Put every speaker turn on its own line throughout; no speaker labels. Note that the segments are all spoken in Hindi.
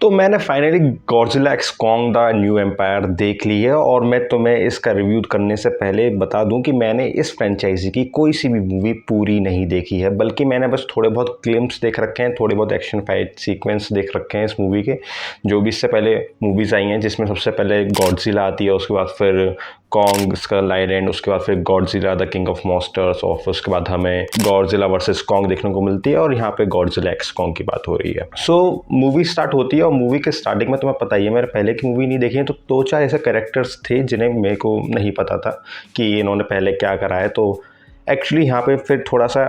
तो मैंने finally Godzilla X Kong the new empire देख ली है और मैं तुम्हें इसका रिव्यू करने से पहले बता दूं कि मैंने इस फ्रेंचाइजी की कोई सी भी मूवी पूरी नहीं देखी है, बल्कि मैंने बस थोड़े बहुत ग्लिम्प्स देख रखे हैं, थोड़े बहुत एक्शन फाइट सीक्वेंस देख रखे हैं इस मूवी के, जो भी इससे पहले मूवीज़ आई हैं, जिसमें सबसे पहले गॉडजिला आती है, उसके बाद फिर कॉन्ग स्कल आइलैंड, उसके बाद फिर Godzilla the king of monsters और फिर उसके बाद हमें गॉडजिला वर्सेस कॉन्ग देखने को मिलती है और यहाँ पे गॉडजिला एक्स कॉन्ग की बात हो रही है। सो मूवी स्टार्ट होती है और मूवी के स्टार्टिंग में तुम्हें पता ही है, मैंने पहले की मूवी नहीं देखी है, तो दो चार ऐसे कैरेक्टर्स थे जिन्हें मेरे को नहीं पता था कि इन्होंने पहले क्या करा है। तो एक्चुअली यहाँ पे फिर थोड़ा सा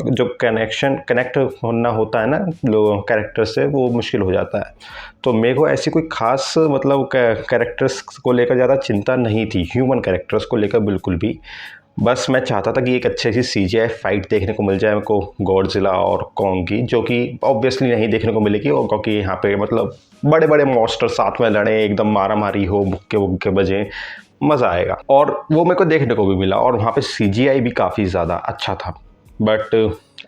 जो कनेक्ट होना होता है ना लोग कैरेक्टर से, वो मुश्किल हो जाता है। तो मेरे को ऐसी कोई ख़ास मतलब कैरेक्टर्स को लेकर ज़्यादा चिंता नहीं थी, ह्यूमन कैरेक्टर्स को लेकर बिल्कुल भी। बस मैं चाहता था कि एक अच्छी सी CGI फाइट देखने को मिल जाए मेरे को गॉडजिला और कॉन्ग की, जो कि ऑब्वियसली नहीं देखने को मिलेगी, और क्योंकि यहाँ पे मतलब बड़े बड़े मॉन्स्टर साथ में लड़े, एकदम मारा मारी हो, मुक्के वुक्के बजे, मज़ा आएगा। और वो मेरे को देखने को भी मिला और वहाँ पे CGI भी काफ़ी ज़्यादा अच्छा था। बट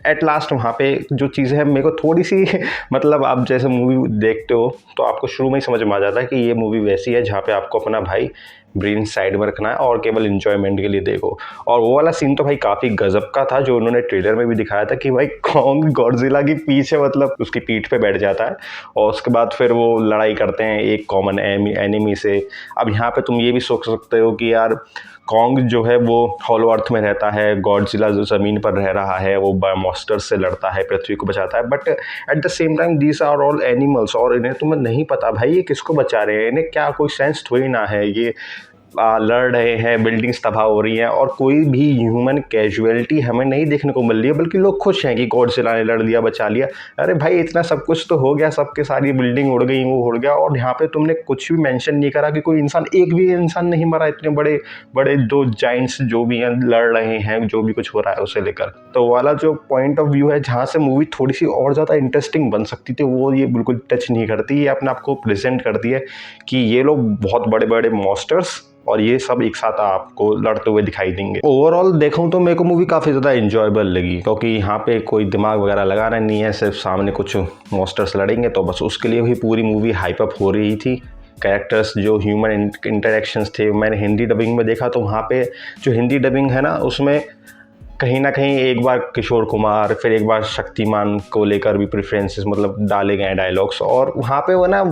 एट लास्ट वहाँ पे जो चीज़ें हैं मेरे को थोड़ी सी मतलब आप जैसे मूवी देखते हो तो आपको शुरू में ही समझ में आ जाता है कि ये मूवी वैसी है जहाँ पे आपको अपना भाई ब्रेन साइड में रखना है और केवल इन्जॉयमेंट के लिए देखो। और वो वाला सीन तो भाई काफ़ी गजब का था जो उन्होंने ट्रेलर में भी दिखाया था कि भाई कॉन्ग गॉडजिला की पीछे मतलब उसकी पीठ पे बैठ जाता है और उसके बाद फिर वो लड़ाई करते हैं एक कॉमन एनिमी से। अब यहाँ पे तुम ये भी सोच सकते हो कि यार कॉन्ग जो है वो हॉलो अर्थ में रहता है, गॉडजिला जो ज़मीन पर रह रहा है वो मॉन्स्टर्स से लड़ता है, पृथ्वी को बचाता है, but at the same time these are all animals और इन्हें तुम्हें नहीं पता भाई ये किसको बचा रहे हैं, इन्हें क्या कोई सेंस थोड़ी ना है, ये लड़ रहे हैं, बिल्डिंग्स तबाह हो रही हैं और कोई भी ह्यूमन कैजुअलिटी हमें नहीं देखने को मिल रही है, बल्कि लोग खुश हैं कि गॉडजिला ने लड़ दिया, बचा लिया। अरे भाई इतना सब कुछ तो हो गया, सबके सारी बिल्डिंग उड़ गई, वो उड़ गया, और यहाँ पे तुमने कुछ भी मेंशन नहीं करा कि कोई इंसान, एक भी इंसान नहीं मरा, इतने बड़े बड़े दो जाइंट्स जो भी हैं लड़ रहे हैं, जो भी कुछ हो रहा है उसे लेकर। तो वाला जो पॉइंट ऑफ व्यू है जहाँ से मूवी थोड़ी सी और ज़्यादा इंटरेस्टिंग बन सकती थी, वो ये बिल्कुल टच नहीं करती। ये अपने आप को प्रेजेंट करती है कि ये लोग बहुत बड़े बड़े मॉन्स्टर्स और ये सब एक साथ आपको लड़ते हुए दिखाई देंगे। ओवरऑल देखूं तो मेरे को मूवी काफ़ी ज़्यादा इंजॉयबल लगी, क्योंकि यहाँ पे कोई दिमाग वगैरह लगाना नहीं है, सिर्फ सामने कुछ मॉन्स्टर्स लड़ेंगे तो बस उसके लिए भी पूरी मूवी हाइप अप हो रही थी। कैरेक्टर्स जो ह्यूमन इंटरेक्शंस थे, मैंने हिंदी डबिंग में देखा तो वहाँ पे जो हिंदी डबिंग है ना उसमें कहीं ना कहीं एक बार किशोर कुमार, फिर एक बार शक्तिमान को लेकर भी प्रेफरेंसेस मतलब डाले गए डायलॉग्स, और वहाँ पे वो ना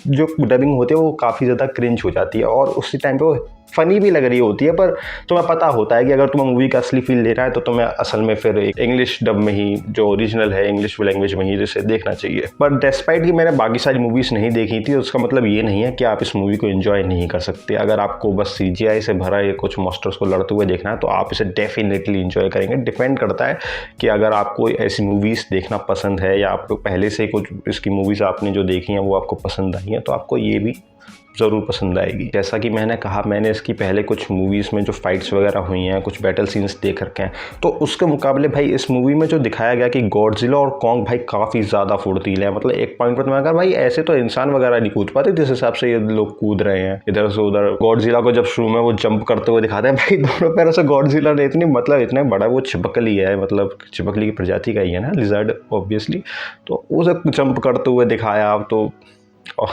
जो डबिंग होती है वो काफ़ी ज़्यादा क्रिंज हो जाती है और उसी टाइम पे वो फ़नी भी लग रही होती है, पर तुम्हें पता होता है कि अगर तुम्हें मूवी का असली फील लेना है तो तुम्हें असल में फिर इंग्लिश डब में ही, जो ओरिजिनल है इंग्लिश लैंग्वेज में ही, जिसे देखना चाहिए। पर डिस्पाइट कि मैंने बाकी सारी मूवीज़ नहीं देखी थी, उसका मतलब ये नहीं है कि आप इस मूवी को एंजॉय नहीं कर सकते। अगर आपको बस CGI से भरा ये कुछ मॉन्स्टर्स को लड़ते हुए देखना है तो आप इसे डेफिनेटली एंजॉय करेंगे। डिपेंड करता है कि अगर आपको ऐसी मूवीज़ देखना पसंद है या आपको पहले से कुछ इसकी मूवीज़ आपने जो देखी हैं वो आपको पसंद आई हैं तो आपको ये भी ज़रूर पसंद आएगी। जैसा कि मैंने कहा, मैंने इसकी पहले कुछ मूवीज़ में जो फाइट्स वगैरह हुई हैं, कुछ बैटल सीन्स देख रखे हैं, तो उसके मुकाबले भाई इस मूवी में जो दिखाया गया कि गॉडजिला और कॉन्ग भाई काफ़ी ज़्यादा फुर्तीले हैं। मतलब एक पॉइंट पर मैंने कहा भाई ऐसे तो इंसान वगैरह नहीं कूद पाते जिस हिसाब से ये लोग कूद रहे हैं इधर से उधर। गॉडजिला को जब शुरू में वो जंप करते हुए दिखाते हैं, भाई दोनों पैरों से गॉडजिला ने इतनी मतलब इतना बड़ा वो छिपकली है, मतलब छिपकली की प्रजाति का ही है ना, लिजर्ड ऑब्वियसली, तो उसे जंप करते हुए दिखाया। तो और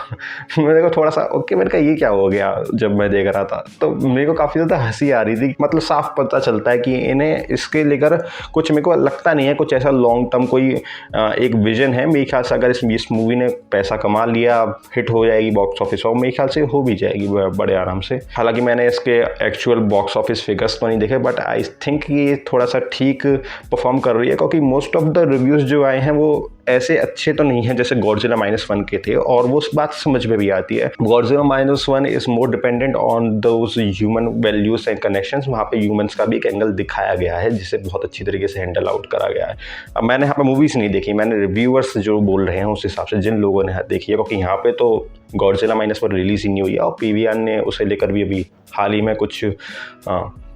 मेरे को थोड़ा सा ओके, मैंने कहा ये क्या हो गया जब मैं देख रहा था, तो मेरे को काफ़ी ज़्यादा हंसी आ रही थी। मतलब साफ पता चलता है कि इन्हें इसके लेकर कुछ, मेरे को लगता नहीं है कुछ ऐसा लॉन्ग टर्म कोई एक विजन है। मेरे ख्याल से अगर इस मूवी ने पैसा कमा लिया, हिट हो जाएगी बॉक्स ऑफिस, और मेरे ख्याल से हो भी जाएगी बड़े आराम से। हालांकि मैंने इसके एक्चुअल बॉक्स ऑफिस फिगर्स तो नहीं देखे, बट आई थिंक ये थोड़ा सा ठीक परफॉर्म कर रही है, क्योंकि मोस्ट ऑफ द रिव्यूज़ जो आए हैं वो ऐसे अच्छे तो नहीं है जैसे गॉडजिला -1 के थे, और वो उस बात समझ में भी आती है। Godzilla -1 is more dependent on those human values and connections. वहाँ पे ह्यूमंस का भी एक एंगल दिखाया गया है जिसे बहुत अच्छी तरीके से हैंडल आउट करा गया है। अब मैंने यहाँ पे मूवीज़ नहीं देखी, मैंने रिव्यूअर्स जो बोल रहे हैं उस हिसाब से, जिन लोगों ने देखी है, क्योंकि यहाँ पे तो गॉडजिला -1 रिलीज़ ही नहीं हुई है और PVR ने उसे लेकर भी अभी हाल ही में कुछ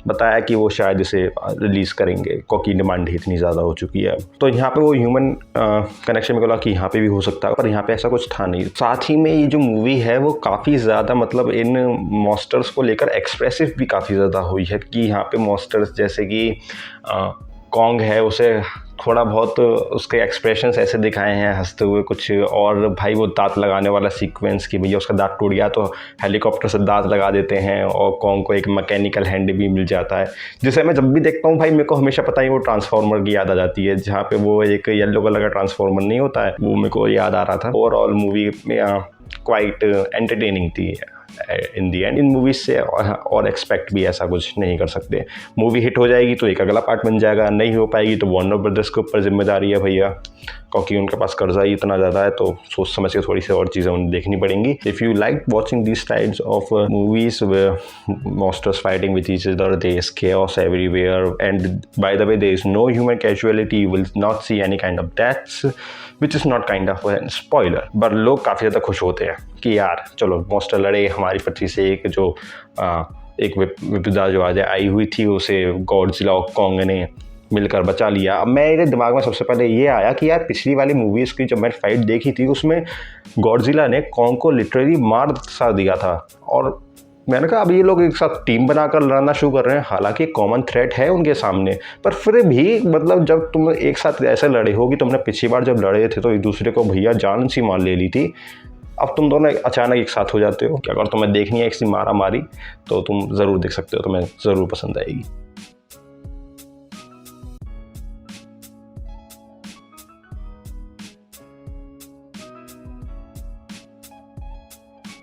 बताया कि वो शायद इसे रिलीज़ करेंगे क्योंकि डिमांड ही इतनी ज़्यादा हो चुकी है। तो यहाँ पे वो ह्यूमन कनेक्शन में बोला कि यहाँ पे भी हो सकता है, पर यहाँ पे ऐसा कुछ था नहीं। साथ ही में ये जो मूवी है वो काफ़ी ज़्यादा मतलब इन मॉन्स्टर्स को लेकर एक्सप्रेसिव भी काफ़ी ज़्यादा हुई है कि यहाँ पे मॉन्स्टर्स जैसे कि कॉन्ग है उसे थोड़ा बहुत उसके एक्सप्रेशंस ऐसे दिखाए हैं हंसते हुए कुछ, और भाई वो दांत लगाने वाला सीक्वेंस कि भैया उसका दांत टूट गया तो हेलीकॉप्टर से दांत लगा देते हैं और कॉन्ग को एक मैकेनिकल हैंड भी मिल जाता है, जिसे मैं जब भी देखता हूँ भाई मेरे को हमेशा पता ही वो ट्रांसफॉर्मर की याद आ जाती है, जहाँ पे वो एक येलो कलर का ट्रांसफॉर्मर नहीं होता है, वो मेरे को याद आ रहा था। ओवरऑल मूवी क्वाइट एंटरटेनिंग थी इन दी एंड। इन मूवीज से और एक्सपेक्ट भी ऐसा कुछ नहीं कर सकते। मूवी हिट हो जाएगी तो एक अगला पार्ट बन जाएगा, नहीं हो पाएगी तो वार्नर ब्रदर्स के ऊपर जिम्मेदारी है भैया, क्योंकि उनके पास कर्जा ही इतना ज़्यादा है, तो सोच समझ के थोड़ी सी और चीज़ें उन्हें देखनी पड़ेंगी। If you like watching this types of movies monsters fighting with each other, there is chaos everywhere, and by the way there is no human casualty, you will not see any kind of deaths, which is not kind of a spoiler, पर लोग काफ़ी ज़्यादा खुश होते हैं कि यार चलो मॉन्स्टर लड़े, हमारी पृथ्वी से एक जो एक विपदा जो आज आई हुई थी उसे गॉडजिला और कॉन्ग ने मिलकर बचा लिया। अब मेरे दिमाग में सबसे पहले ये आया कि यार पिछली वाली मूवीज़ की जब मैंने फाइट देखी थी उसमें गॉडजिला ने कॉन्ग को लिटरली मार सा दिया था, और मैंने कहा अब ये लोग एक साथ टीम बनाकर लड़ना शुरू कर रहे हैं, हालांकि कॉमन थ्रेट है उनके सामने, पर फिर भी मतलब जब तुम एक साथ ऐसे लड़े हो कि तुमने पिछली बार जब लड़े थे तो एक दूसरे को भैया जान सी मार ले ली थी, अब तुम दोनों अचानक एक साथ हो जाते हो कि अगर तुम्हें देखनी है एक सी मारा मारी तो तुम ज़रूर देख सकते हो, तुम्हें ज़रूर पसंद आएगी।